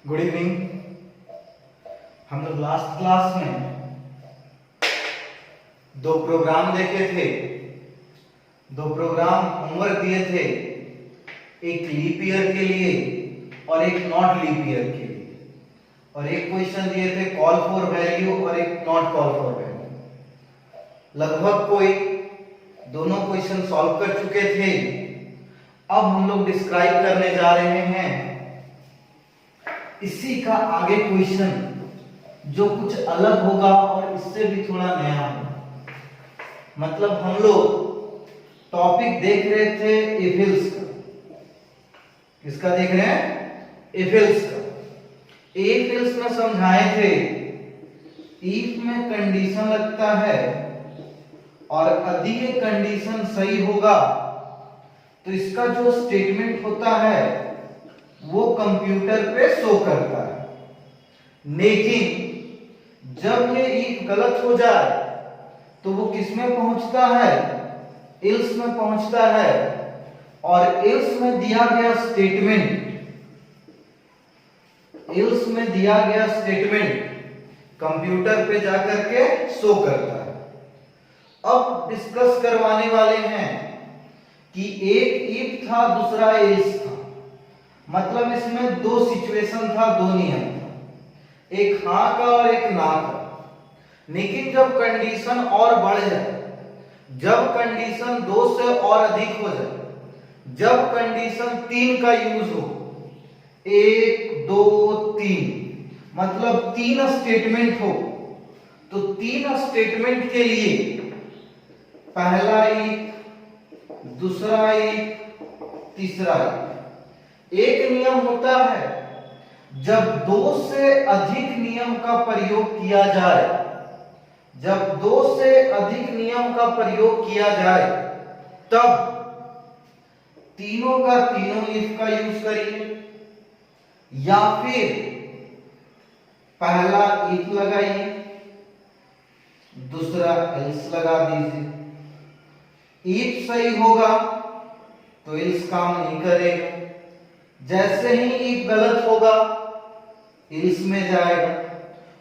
Good evening. हम लोग last class में दो प्रोग्राम देखे थे, दो प्रोग्राम होमवर्क दिए थे, एक लीप ईयर के लिए और एक नॉट लीप ईयर के लिए, और एक क्वेश्चन दिए थे कॉल फॉर वैल्यू और एक नॉट कॉल फॉर वैल्यू। लगभग कोई दोनों क्वेश्चन सॉल्व कर चुके थे। अब हम लोग डिस्क्राइब करने जा रहे हैं इसी का आगे क्वेश्चन जो कुछ अलग होगा और इससे भी थोड़ा नया होगा। मतलब हम लोग टॉपिक देख रहे थे इफिल्स का। किसका देख रहे हैं? इफिल्स का। इफिल्स में समझाए थे इफ में कंडीशन लगता है और यदि ये कंडीशन सही होगा तो इसका जो स्टेटमेंट होता है वो कंप्यूटर पे शो करता है। लेकिन जब ये इफ गलत हो जाए तो वो किस में पहुंचता है? एल्स में पहुंचता है, और एल्स में दिया गया स्टेटमेंट कंप्यूटर पे जाकर के शो करता है। अब डिस्कस करवाने वाले हैं कि एक इफ था, दूसरा एल्स था। मतलब इसमें दो सिचुएशन था, दो नियम था, एक हाँ का और एक ना का। लेकिन जब कंडीशन और बढ़ जाए, जब कंडीशन 2 से और अधिक हो जाए, जब कंडीशन 3 का यूज हो, 1 2 3, मतलब 3 स्टेटमेंट हो, तो 3 स्टेटमेंट के लिए पहला इफ, दूसरा इफ, तीसरा इफ। एक नियम होता है जब 2 से अधिक नियम का प्रयोग किया जाए, जब 2 से अधिक नियम का प्रयोग किया जाए तब तीनों का तीनों इफ का यूज करिए, या फिर पहला इफ लगाइए, दूसरा एल्स लगा दीजिए। इफ सही होगा तो एल्स काम नहीं करेगा, जैसे ही इफ गलत होगा एल्स में जाएगा,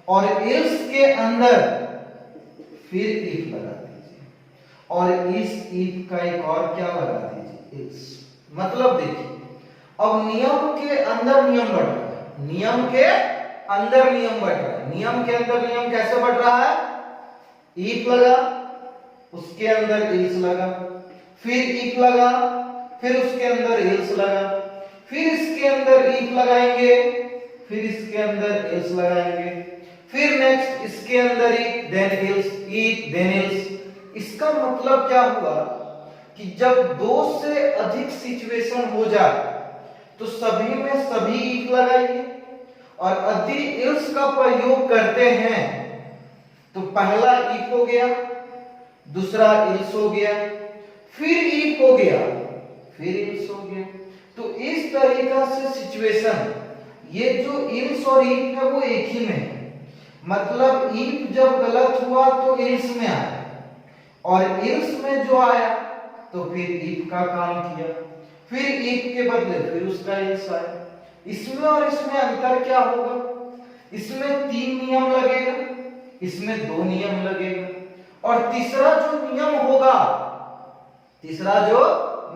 और एल्स के अंदर फिर इफ लगा दीजिए, और इस इफ का एक और क्या लगा दीजिए? एल्स। मतलब देखिए, अब नियम के अंदर नियम बढ़ रहा है, नियम के अंदर नियम बढ़ रहा है। नियम के अंदर नियम कैसे बढ़ रहा है? इफ लगा, उसके अंदर एल्स लगा, फिर इफ लगा, फिर उसके अंदर एल्स लगा, फिर इसके अंदर इफ लगाएंगे, फिर इसके अंदर एल्स लगाएंगे, फिर नेक्स्ट इसके अंदर if then else, if then else. इसका मतलब क्या हुआ कि जब 2 से अधिक सिचुएशन हो जाए तो सभी में सभी इफ लगाइए, और यदि एल्स का प्रयोग करते हैं तो पहला इफ हो गया, दूसरा एल्स हो गया, फिर इफ हो गया, फिर एल्स हो गया। तो इस तरीका से सिचुएशन, ये जो एल्स और इफ है वो एक ही में है। मतलब इफ जब गलत हुआ तो एल्स में आया, और एल्स में जो आया तो फिर इफ का काम किया, फिर इफ के बदले फिर उसका एल्स आया। इसमें और इसमें अंतर क्या होगा? इसमें 3 नियम लगेगा, इसमें 2 नियम लगेगा, और तीसरा जो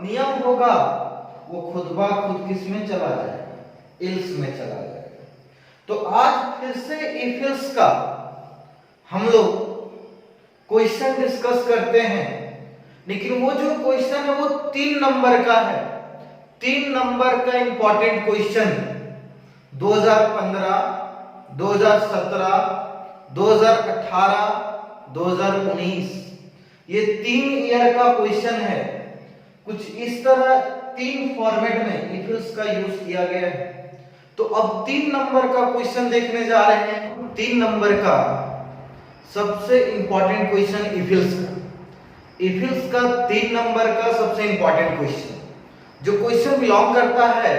नियम होगा वो खुद ब खुद किस में चला जाएगा? एल्स में चला जाएगा। तो आज फिर से इफ एल्स का हम लोग क्वेश्चन डिस्कस करते हैं, लेकिन वो जो क्वेश्चन है वो 3 नंबर का है। 3 नंबर का इंपॉर्टेंट क्वेश्चन 2015, 2017, 2018, 2019, ये 3 ईयर का क्वेश्चन है। कुछ इस तरह 3 फॉर्मेट में इफ एल्स का यूज किया गया है। तो अब 3 नंबर का क्वेश्चन देखने जा रहे हैं। 3 नंबर का सबसे इंपॉर्टेंट क्वेश्चन इफ एल्स का। इफ एल्स का 3 नंबर का सबसे इंपॉर्टेंट क्वेश्चन, जो क्वेश्चन बिलोंग करता है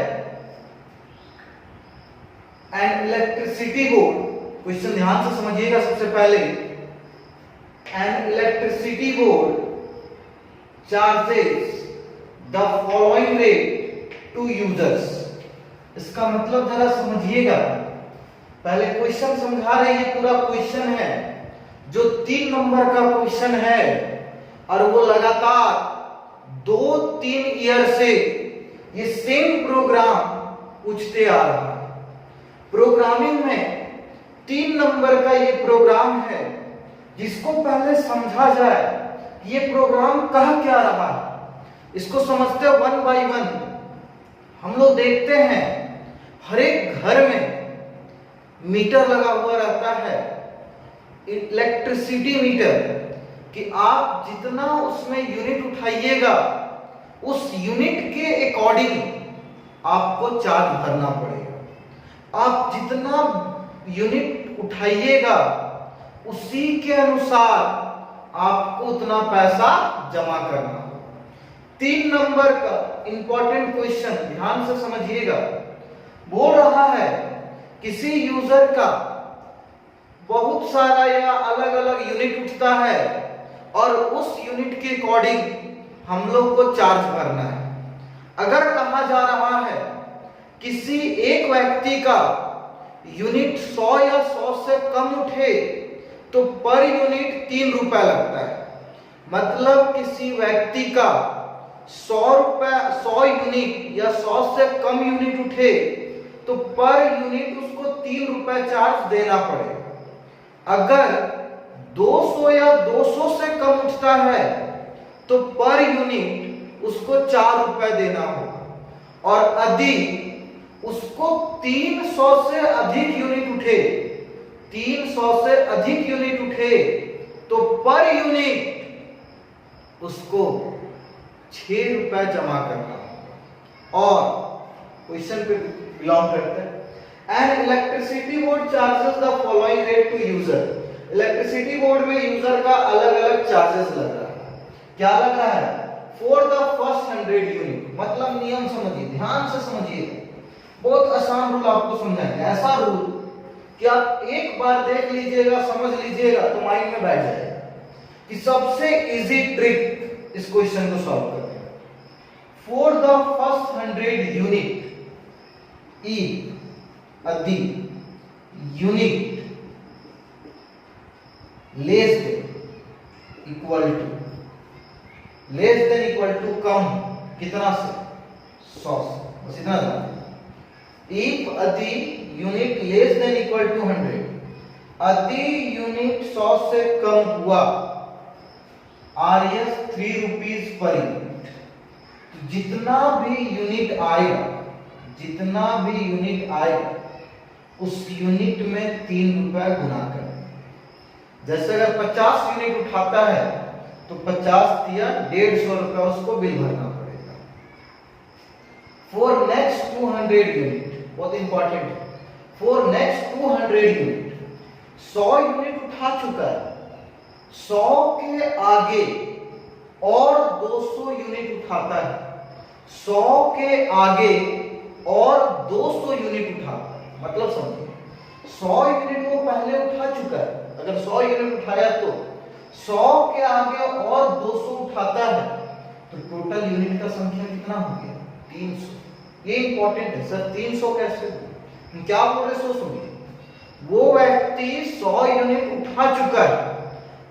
एन इलेक्ट्रिसिटी बोर्ड। क्वेश्चन ध्यान से समझिएगा। सबसे पहले, N electricity board charges the following rate to users। इसका मतलब जरा समझिएगा। पहले क्वेश्चन समझा रहे, ये पूरा क्वेश्चन है जो 3 नंबर का क्वेश्चन है और वो लगातार 2-3 ईयर से ये सेम प्रोग्राम पूछते आ रहा है। प्रोग्रामिंग में 3 नंबर का ये प्रोग्राम है जिसको पहले समझा जाए कि ये प्रोग्राम कह क्या रहा है। इसको समझते 1 बाय 1। हम लोग देखते हैं हर एक घर में मीटर लगा हुआ रहता है, इलेक्ट्रिसिटी मीटर, कि आप जितना उसमें यूनिट उठाइएगा उस यूनिट के अकॉर्डिंग आपको चार्ज भरना पड़ेगा। आप जितना यूनिट उठाइएगा उसी के अनुसार आपको उतना पैसा जमा करना होगा। 3 नंबर का इंपॉर्टेंट क्वेश्चन ध्यान से समझिएगा। बोल रहा है किसी यूजर का बहुत सारा या अलग अलग यूनिट उठता है और उस यूनिट के अकॉर्डिंग हम लोग को चार्ज भरना है। अगर कहा जा रहा है किसी एक व्यक्ति का यूनिट 100 या 100 से कम उठे तो पर यूनिट 3 रुपए लगता है। मतलब किसी व्यक्ति का 100 यूनिट या 100 से कम यूनिट उठे तो पर यूनिट उसको 3 रुपए चार्ज देना पड़ेगा। अगर 200 या 200 से कम उठता है तो पर यूनिट उसको 4 रुपए देना होगा। और यदि उसको 300 से अधिक यूनिट उठे, 300 से अधिक यूनिट उठे तो पर यूनिट उसको 6 रुपए जमा करना होगा। और क्वेश्चन पे बिलोंग करते हैं। An electricity board charges the following rate to user. Electricity board में यूजर का अलग अलग चार्जेस लग रहा है। क्या लग रहा है? For the first 100 unit. मतलब नियम समझिए, ध्यान से समझिए, बहुत आसान रूल आपको समझाएंगे। ऐसा रूल कि आप एक बार देख लीजिएगा, समझ लीजिएगा तो माइंड में बैठ जाएगा कि सबसे इजी ट्रिक इस क्वेश्चन को सॉल्व करने का। फॉर द फर्स्ट 100 यूनिट यदि unit less than equal to कम कितना से? 100 से। बस इतना था। इफ यदि unit less than equal to 100, यदि यूनिट 100 से कम हुआ, RS 3 रुपीज पर यूनिट। तो जितना भी यूनिट आएगा उस यूनिट में 3 रुपए गुना कर। जैसे अगर 50 यूनिट उठाता है तो 50 दिया 150 रुपए उसको बिल भरना पड़ेगा। फॉर नेक्स्ट 200 यूनिट, बहुत important, for next 200 unit 100 unit उठा चुका है, 100 के आगे और 200 यूनिट उठाता है, 100 के आगे और 200 यूनिट उठाता है। मतलब समझिए 100 यूनिट वो पहले उठा चुका है। अगर 100 यूनिट उठाया तो 100 के आगे और 200 उठाता है तो टोटल यूनिट का संख्या कितना हो गया? 300। ये इंपॉर्टेंट है सर। 300 कैसे? क्या बोल रहे सो सुनिए। वो व्यक्ति 100 यूनिट उठा चुका है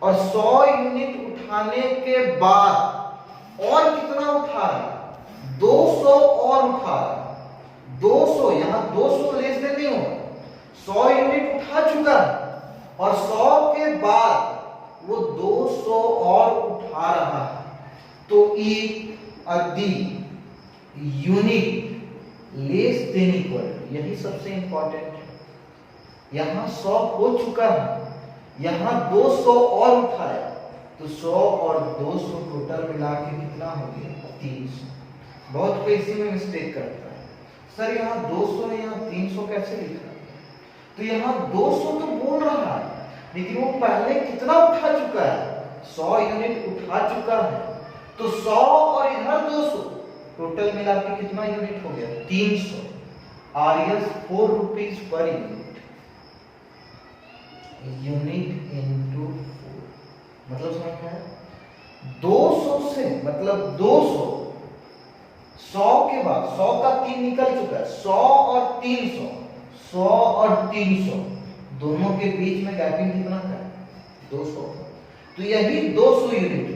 और 100 यूनिट उठाने के बाद और कितना उठा रहा है? 200 और उठा रहा है। 200, यहां 200 लेस देन नहीं होगा। 100 यूनिट उठा चुका है और 100 के बाद वो 200 और उठा रहा है। तो यदि यूनिट लेस देन इक्वल, यही सबसे इंपॉर्टेंट है। यहां 100 हो चुका है, यहां 200 और उठाया तो 100 और 200 टोटल मिला के कितना हो गया? 300। बहुत कोई इसी में मिस्टेक करता है, सर यहाँ 200 है, यहाँ 300 कैसे लिखा? तो यहाँ 200 तो बोल रहा है लेकिन वो पहले कितना उठा चुका है? 100 यूनिट उठा चुका है। तो 100 और इधर 200 टोटल मिला के कितना यूनिट हो गया? 300। RS 4 rupees per unit into 4। मतलब समझ में आया? 200 से मतलब 200, 100 के बाद 100 का 3 निकल चुका है, 100 और 300, 100 और 300 दोनों के बीच में गैपिंग कितना है? 200। तो यही 200 यूनिट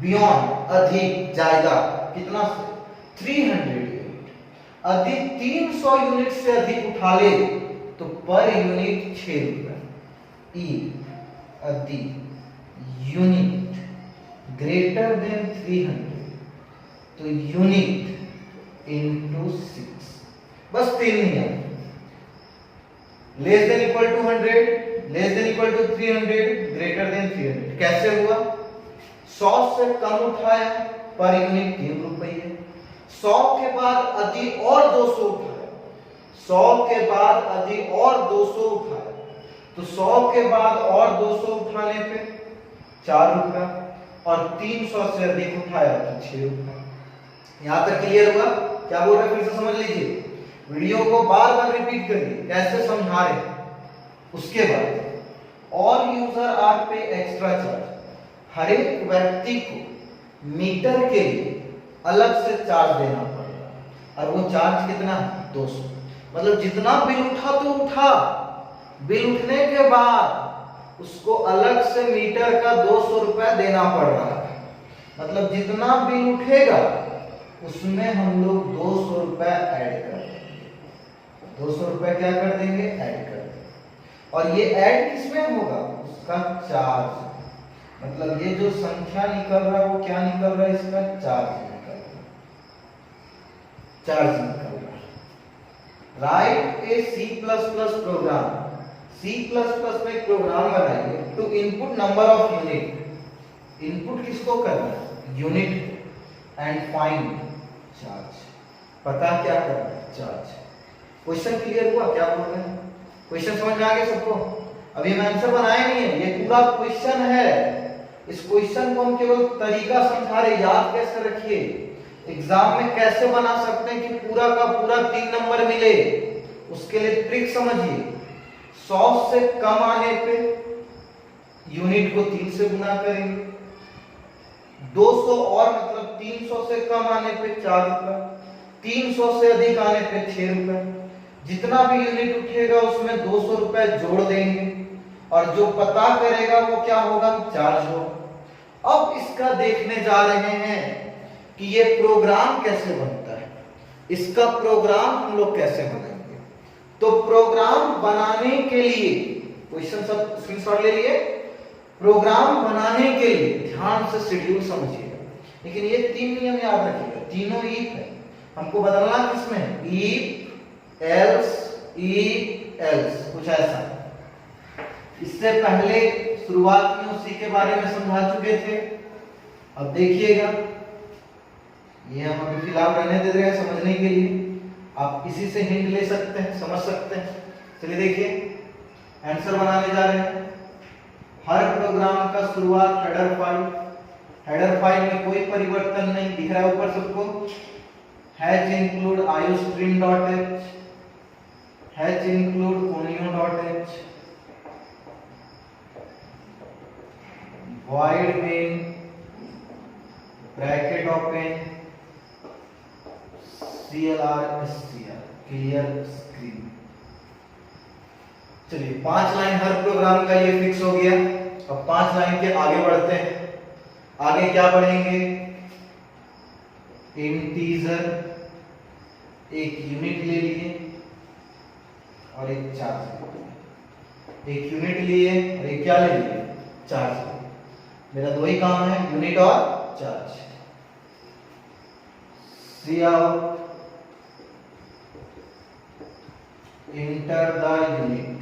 बियॉन्ड, अधिक, ज्यादा, कितना से? 300 यूनिट। अधिक 300 यूनिट से अधिक उठा ले तो पर यूनिट 6 रुपए। ई अधिक यूनिट ग्रेटर देन 300 तो यूनिट इनटू 6। बस 3 नियम। Less than equal to 100, less than equal to 300, greater than 300। कैसे हुआ? 100 से कम उठाया पर यूनिट 3 रुपये। 100 के बाद अधिक और 200 उठाया, 100 के बाद अधिक और 200 उठाया तो 100 के बाद और 200 उठाने पे 4 रुपया और 300 से अधिक उठाया तो 6 रुपया। यहां तक क्लियर हुआ? क्या बोल रहे फिर से समझ लीजिए, वीडियो को बार बार रिपीट करिए कैसे समझा रहे। उसके बाद और यूजर आर पे एक्स्ट्रा चार्ज, हर एक व्यक्ति को मीटर के लिए अलग से चार्ज देना पड़ेगा और वो चार्ज कितना? 200। मतलब जितना बिल उठा तो उठा, बिल उठने के बाद उसको अलग से मीटर का 200 रुपया देना पड़ रहा है। मतलब जितना बिल उठेगा उसमें हम लोग 200 रुपया ऐड कर देंगे। 200 रुपया क्या कर देंगे? ऐड कर देंगे। और ये ऐड किसमें होगा? उसका चार्ज। मतलब ये जो संख्या निकल रहा है वो क्या निकल रहा है? इसका चार्ज निकल रहा है, चार्ज निकल रहा है। Write a C++ program. C++ में एक प्रोग्राम बनाइए to input number of unit. Input किसको करना है? यूनिट। And find charge. पता क्या करना है? चार्ज। क्वेश्चन क्लियर हुआ? क्या बोल रहे हैं? क्वेश्चन समझ में आ गया सबको? अभी हम आंसर बनाए नहीं है, ये पूरा क्वेश्चन है। इस क्वेश्चन को हम केवल तरीका समझा रहे, याद कैसे रखिए, एग्जाम में कैसे बना सकते हैं कि पूरा का पूरा 3 नंबर मिले, उसके लिए ट्रिक समझिए। 100 से कम आने पे यूनिट को 3 से गुना करेंगे, 200 और मतलब 300 से कम आने पे 4 रुपए, 300 से अधिक आने पे 6 रुपए। जितना भी यूनिट उठेगा उसमें 200 रुपए जोड़ देंगे और जो पता करेगा वो क्या होगा? चार्ज होगा। अब इसका देखने जा रहे हैं कि ये प्रोग्राम कैसे बनता है, इसका प्रोग्राम हम लोग कैसे बनाएंगे। तो प्रोग्राम बनाने के लिए क्वेश्चन सब स्क्रीनशॉट ले लिए। प्रोग्राम बनाने के लिए ध्यान से शेड्यूल समझिएगा, लेकिन ये 3 नियम याद रखिएगा, तीनों ईफ है। हमको बदलना किसमें? ईफ, एल्स, ईफ, एल्स, कुछ ऐसा। इससे पहले शुरुआत में उसी के बारे में समझा चुके थे। अब देखिएगा, ये हम अभी फिलहाल रहने दे रहे हैं समझने के लिए। आप इसी से हिंट ले सकते हैं, समझ सकते हैं। चलिए देखिए, आंसर बनाने जा रहे हैं। हर प्रोग्राम का शुरुआत हेडर फाइल। हेडर फाइल में कोई परिवर्तन नहीं दिख रहा है ऊपर सबको। Hatch include iostream.h, hatch include conio.h, void main, bracket open, clr clear screen. चलिए 5 लाइन हर प्रोग्राम का ये फिक्स हो गया। अब 5 लाइन के आगे बढ़ते हैं। आगे क्या पढ़ेंगे? इंटीजर, एक यूनिट ले लिए और एक चार्ज। एक यूनिट लिए और एक क्या ले लिए? चार्ज। मेरा 2 ही काम है, यूनिट और charge. Cout, enter the unit,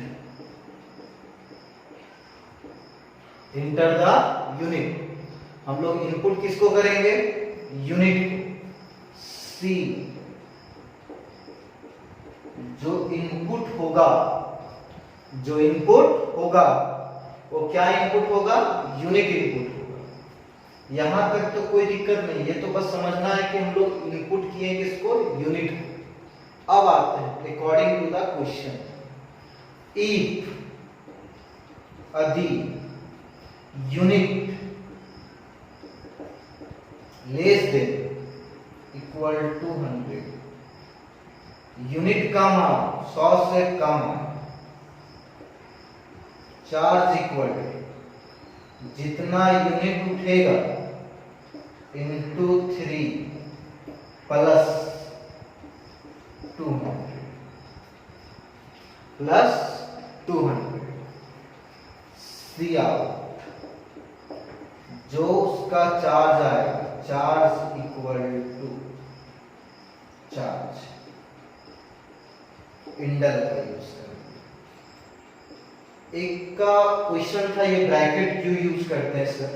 enter the unit. हम लोग इनपुट किसको करेंगे? यूनिट को। सी, जो इनपुट होगा, जो इनपुट होगा वो क्या इनपुट होगा? यूनिट इनपुट होगा। यहां तक तो कोई दिक्कत नहीं, ये तो बस समझना है कि हम लोग इनपुट किए किसको? यूनिट को। अब आते हैं according to the question. If अधिक unit less than equal to 100 unit का मान 100 से कम है, चार्ज इक्वल जितना यूनिट उठेगा इंटू 3 प्लस 200 सी आउट, जो उसका चार्ज आएगा, charge equal to charge, endl का यूज करेंगे। एक का क्वेश्चन था ये ब्रैकेट क्यों यूज करते हैं सर?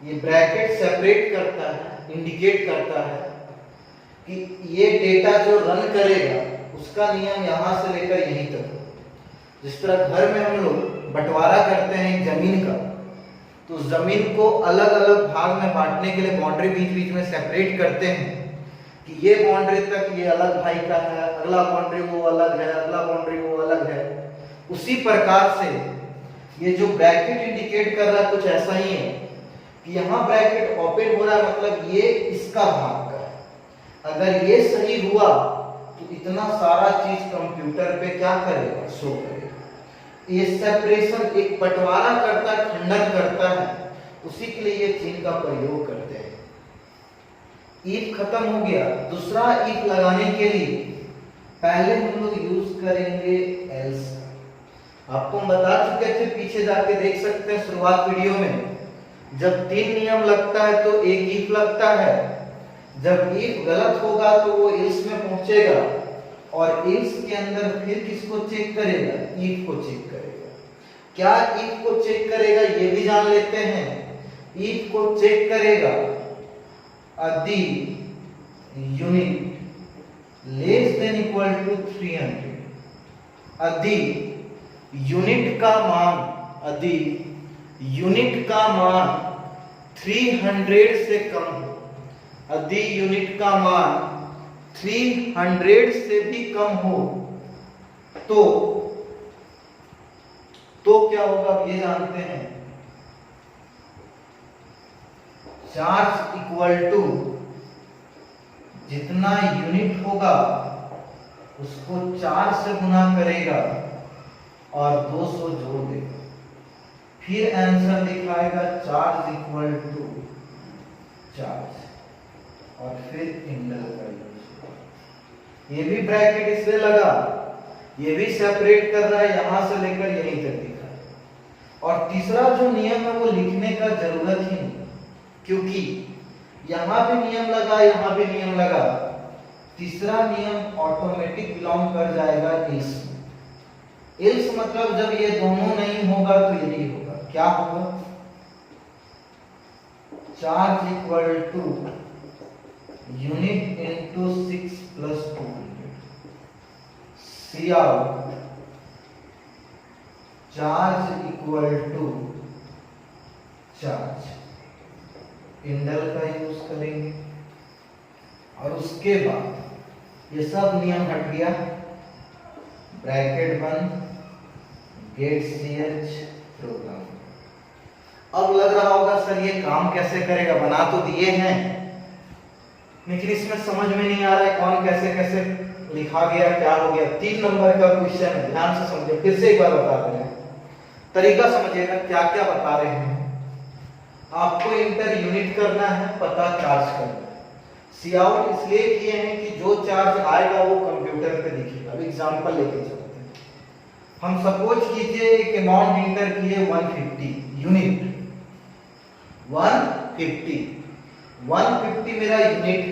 ये ब्रैकेट सेपरेट करता है, इंडिकेट करता है कि ये डेटा जो रन करेगा उसका नियम यहां से लेकर यहीं तक। जिस तरह घर में हम लोग बंटवारा करते हैं जमीन का, तो जमीन को अलग अलग भाग में बांटने के लिए बाउंड्री बीच बीच में सेपरेट करते हैं कि ये बाउंड्री तक ये अलग भाई का है, अगला बाउंड्री वो अलग है, अगला बाउंड्री वो अलग है। उसी प्रकार से ये जो ब्रैकेट इंडिकेट कर रहा है कुछ ऐसा ही है कि यहाँ ब्रैकेट ओपन हो रहा है, मतलब ये इसका भाग का है। अगर ये सही हुआ तो इतना सारा चीज कंप्यूटर पे क्या करेगा, शो करेगा। ये सेपरेशन एक बंटवारा करता है, खंडन करता है, उसी के लिए ये चिन्ह का प्रयोग करते हैं। इफ खत्म हो गया, दूसरा इफ लगाने के लिए पहले हम लोग यूज करेंगे एल्स। आपको हम बता चुके थे, पीछे जाके देख सकते हैं शुरुआत वीडियो में, जब 3 नियम लगता है तो एक इफ लगता है, जब इफ गलत होगा तो वो एल्स में पहुंचेगा और एल्स के अंदर फिर किसको चेक करेगा, इफ को चेक करेगा। क्या इफ को चेक करेगा ये भी जान लेते हैं। इफ को चेक करेगा यदि unit less than equal to 300, यदि यूनिट का मान, यदि यूनिट का मान 300 से कम हो, यदि यूनिट का मान 300 से भी कम हो तो क्या होगा ये जानते हैं। चार्ज इक्वल टू जितना यूनिट होगा उसको 4 से गुना करेगा और 200 जोड़ देगा, फिर आंसर दिखाएगा चार्ज इक्वल टू चार्ज और फिर इंडल का यूज। ये भी ब्रैकेट इसलिए लगा, ये भी सेपरेट कर रहा है, यहां से लेकर यहीं तक दिखा है। और तीसरा जो नियम है वो लिखने का जरूरत ही नहीं, क्योंकि यहां भी नियम लगा, यहां भी नियम लगा। तीसरा नियम ऑटोमेटिक बिलोंग कर जाएगा एल्स में। एल्स मतलब जब ये दोनों नहीं होगा तो ये नहीं होगा। क्या होगा, charge equal to unit into 6 plus 200, cout charge equal to charge, endl का यूज करेंगे। और उसके बाद ये सब नियम हट गया, ब्रैकेट बंद, गेट CH प्रोग्राम। अब लग रहा होगा सर ये काम कैसे करेगा, बना तो दिए हैं लेकिन इसमें समझ में नहीं आ रहा है कौन कैसे कैसे लिखा गया, क्या हो गया। 3 नंबर का क्वेश्चन है, ध्यान से समझिए, फिर से एक बार बता रहे हैं, तरीका समझिएगा क्या क्या बता रहे हैं। आपको इंटर यूनिट करना है, पता चार्ज करना है। सी आउट इसलिए किए हैं कि जो चार्ज आएगा वो कंप्यूटर पे दिखेगा। अब एग्जांपल लेके चलते हैं। हम सपोज कीजिए एक अमाउंट इंटर किए 150 यूनिट, 150 मेरा यूनिट,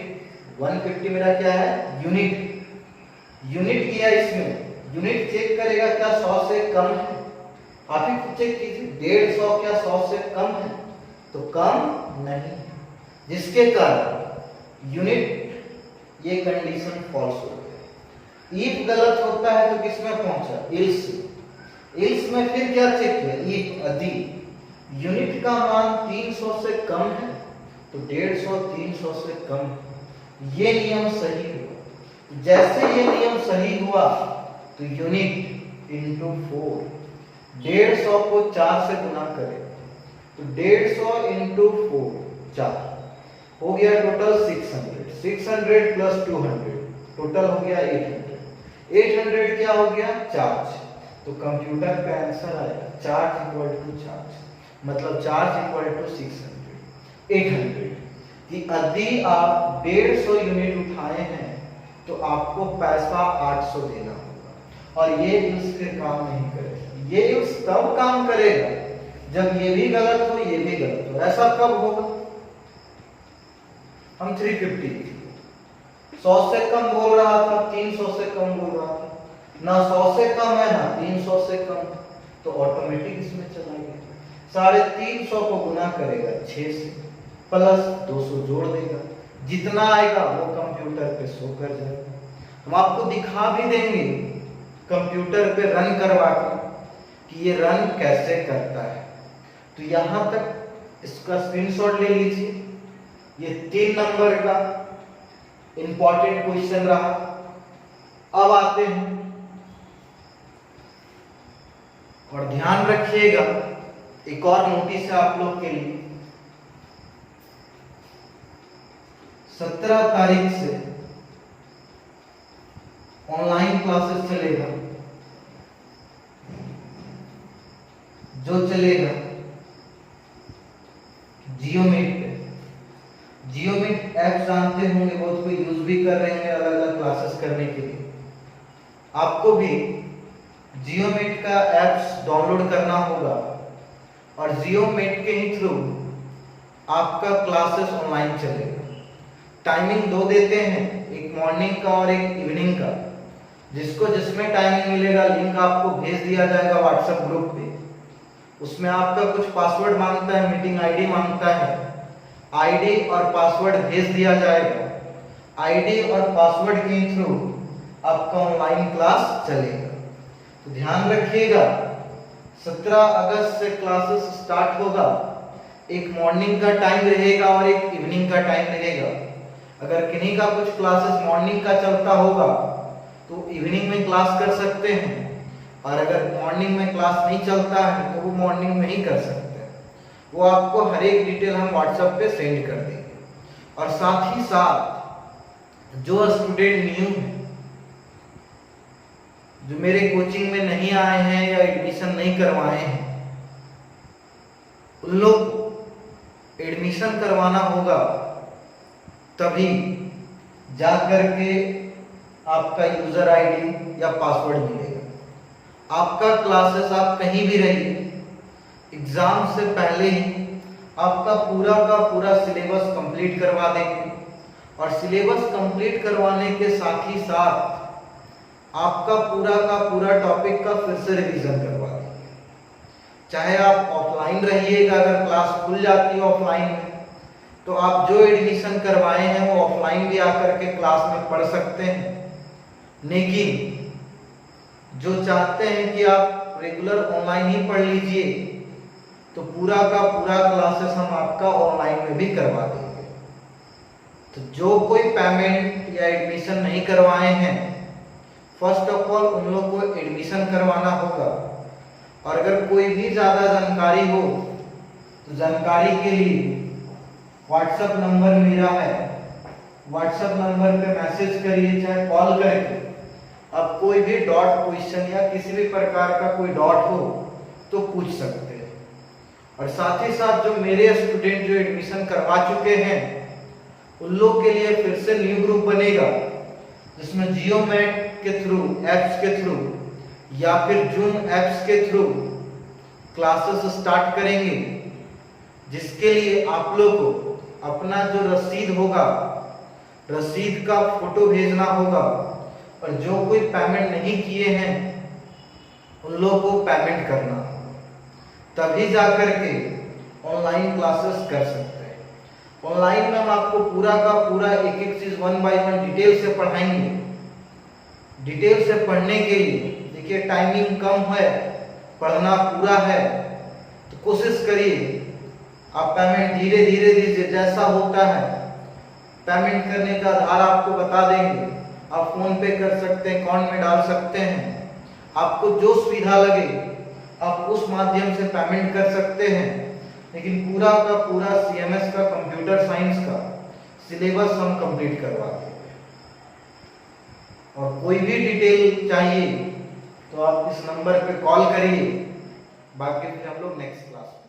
150 मेरा क्या है, यूनिट। यूनिट किया इसमें, यूनिट चेक करेगा क्या 100 से कम है, आप ही खुद चेक कीजिए। 150 क्या 100 से कम है, तो कम नहीं, जिसके कारण यूनिट ये कंडीशन फॉल्स हो गया। इफ गलत होता है तो किसमें पहुंचा, एल्स। एल्स में फिर क्या चेक किया, इफ यदि यूनिट का मान 300 से कम है तो 150 300 से कम, ये नियम सही हुआ। जैसे ये नियम सही हुआ तो यूनिट इंटू 4, 150 को 4 से गुना करें तो 150 इंटू 4 4 हो गया टोटल 600 प्लस 200 टोटल हो गया 800। 800 क्या हो गया? चार्ज। तो कंप्यूटर का आंसर आएगा चार्ज इक्वल टू चार्ज, मतलब चार्ज इक्वल टू 600 800 कि यदि आप 150 यूनिट उठाए हैं तो आपको पैसा 800 देना होगा। और ये यूज फिर काम नहीं करेगा, ये यूज तब काम करेगा जब ये भी गलत हो ये भी गलत हो। ऐसा कब होगा? हम 350 100 से कम बोल रहा था, 300 से कम बोल रहा था, ना 100 से कम है ना 300 से कम, तो ऑटोमेटिक इसमें चला गया। 350 को गुना करेगा 6 से, प्लस 200 जोड़ देगा, जितना आएगा वो कंप्यूटर पे शो कर जाएगा। हम आपको दिखा भी देंगे कंप्यूटर पे रन करवा के कि ये रन कैसे करता है। तो यहां तक इसका स्क्रीनशॉट ले लीजिए। ये 3 नंबर का इंपॉर्टेंट क्वेश्चन रहा। अब आते हैं और ध्यान रखिएगा, एक और नोटिस है आप लोग के लिए। 17 तारीख से ऑनलाइन क्लासेस चलेगा, जो चलेगा जियोमीट पे। जियोमीट ऐप जानते होंगे, बहुत कोई यूज भी कर रहे हैं अलग अलग क्लासेस करने के लिए। आपको भी जियोमीट का ऐप्स डाउनलोड करना होगा और जियोमीट के ही थ्रू आपका क्लासेस ऑनलाइन चलेगा। टाइमिंग 2 देते हैं, एक मॉर्निंग का और एक इवनिंग का। जिसको जिसमें टाइमिंग मिलेगा लिंक आपको भेज दिया जाएगा व्हाट्सएप ग्रुप पे। उसमें आपका कुछ पासवर्ड मांगता है, मीटिंग आईडी मांगता है, आईडी और पासवर्ड भेज दिया जाएगा। आईडी और पासवर्ड के थ्रू आपका ऑनलाइन क्लास चलेगा। तो ध्यान रखिएगा 17 अगस्त से क्लासेस स्टार्ट होगा। एक मॉर्निंग का टाइम रहेगा और एक इवनिंग का टाइम रहेगा। अगर किन्हीं का कुछ क्लासेस मॉर्निंग का चलता होगा तो इवनिंग में क्लास कर सकते हैं, और अगर मॉर्निंग में क्लास नहीं चलता है तो वो मॉर्निंग में ही कर सकते हैं। वो आपको हर एक डिटेल हम व्हाट्सएप पे सेंड कर देंगे। और साथ ही साथ जो स्टूडेंट न्यू है, जो मेरे कोचिंग में नहीं आए हैं या एडमिशन नहीं करवाए हैं, उन लोग को एडमिशन करवाना होगा, तभी जा करके आपका यूजर आईडी या पासवर्ड मिलेगा। आपका क्लासेस आप कहीं भी रहिए, एग्जाम से पहले ही आपका पूरा का पूरा सिलेबस कंप्लीट करवा देंगे। और सिलेबस कंप्लीट करवाने के साथ ही साथ आपका पूरा का पूरा टॉपिक का फिर से रिवीजन करवा देंगे। चाहे आप ऑफलाइन रहिएगा, अगर क्लास खुल जाती है ऑफलाइन में, तो आप जो एडमिशन करवाए हैं वो ऑफलाइन भी आकर के क्लास में पढ़ सकते हैं। लेकिन जो चाहते हैं कि आप रेगुलर ऑनलाइन ही पढ़ लीजिए, तो पूरा का पूरा क्लासेस हम आपका ऑनलाइन में भी करवा देंगे। तो जो कोई पेमेंट या एडमिशन नहीं करवाए हैं, फर्स्ट ऑफ ऑल उन लोग को एडमिशन करवाना होगा। और अगर कोई भी ज्यादा जानकारी हो तो जानकारी के लिए व्हाट्सएप नंबर मेरा है, व्हाट्सएप नंबर पे मैसेज करिए, चाहे कॉल करके। अब कोई भी डॉट क्वेश्चन या किसी भी प्रकार का कोई डॉट हो तो पूछ सकते हैं। और साथ ही साथ जो मेरे स्टूडेंट जो एडमिशन करवा चुके हैं, उन लोग के लिए फिर से न्यू ग्रुप बनेगा, जिसमें जियोमेट के थ्रू, एप्स के थ्रू या फिर जूम एप्स के थ्रू क्लासेस स्टार्ट करेंगे। जिसके लिए आप लोग को अपना जो रसीद होगा, रसीद का फोटो भेजना होगा। और जो कोई पेमेंट नहीं किए हैं उन लोगों को पेमेंट करना होगा, तभी जाकर के ऑनलाइन क्लासेस कर सकते हैं। ऑनलाइन में हम आपको पूरा का पूरा एक एक चीज 1 बाय 1 डिटेल से पढ़ाएंगे। डिटेल से पढ़ने के लिए देखिए टाइमिंग कम है, पढ़ना पूरा है, तो कोशिश करिए आप पेमेंट धीरे धीरे दीजिए। जैसा होता है पेमेंट करने का आधार आपको बता देंगे। आप फोन पे कर सकते हैं, अकाउंट में डाल सकते हैं, आपको जो सुविधा लगे आप उस माध्यम से पेमेंट कर सकते हैं। लेकिन पूरा का पूरा सीएमएस का, कंप्यूटर साइंस का सिलेबस हम कंप्लीट करवा देंगे। और कोई भी डिटेल चाहिए तो आप इस नंबर पे कॉल करिए। बाकी फिर हम लोग नेक्स्ट क्लास